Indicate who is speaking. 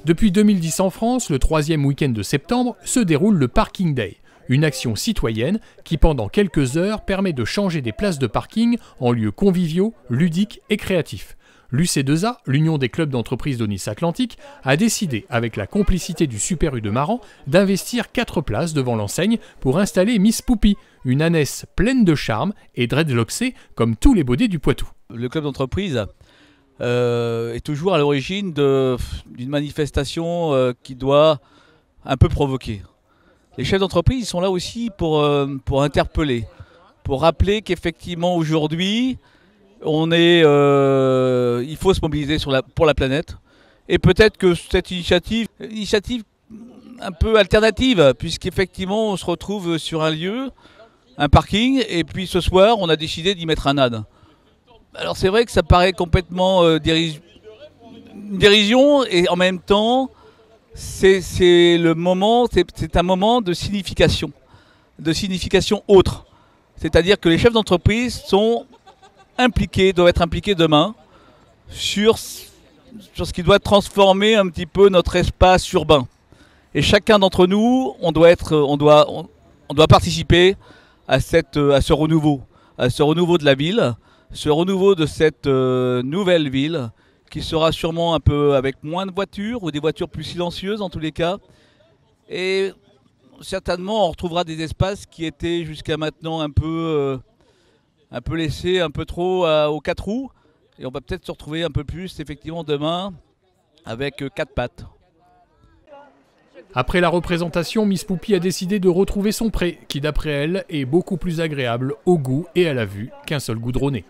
Speaker 1: Depuis 2010 en France, le 3e week-end de septembre, se déroule le Parking Day, une action citoyenne qui pendant quelques heures permet de changer des places de parking en lieux conviviaux, ludiques et créatifs. L'UC2A, l'Union des clubs d'entreprise de Nice-Atlantique, a décidé, avec la complicité du Super U de Maran, d'investir 4 places devant l'enseigne pour installer Miss Poupie, une ânesse pleine de charme et dreadlocksée comme tous les baudets du Poitou.
Speaker 2: Le club d'entreprise est toujours à l'origine d'une manifestation qui doit un peu provoquer. Les chefs d'entreprise sont là aussi pour interpeller, pour rappeler qu'effectivement aujourd'hui, il faut se mobiliser pour la planète. Et peut-être que cette initiative un peu alternative, puisqu'effectivement on se retrouve sur un lieu, un parking, et puis ce soir on a décidé d'y mettre un âne. Alors c'est vrai que ça paraît complètement dérision, et en même temps c'est un moment de signification autre. C'est-à-dire que les chefs d'entreprise sont doivent être impliqués demain sur ce qui doit transformer un petit peu notre espace urbain. Et chacun d'entre nous, on doit participer à ce renouveau de la ville, ce renouveau de cette nouvelle ville qui sera sûrement un peu avec moins de voitures ou des voitures plus silencieuses en tous les cas. Et certainement on retrouvera des espaces qui étaient jusqu'à maintenant un peu laissés un peu trop aux 4 roues. Et on va peut-être se retrouver un peu plus effectivement demain avec 4 pattes.
Speaker 1: Après la représentation, Miss Poupie a décidé de retrouver son pré, qui d'après elle est beaucoup plus agréable au goût et à la vue qu'un seul goudronné.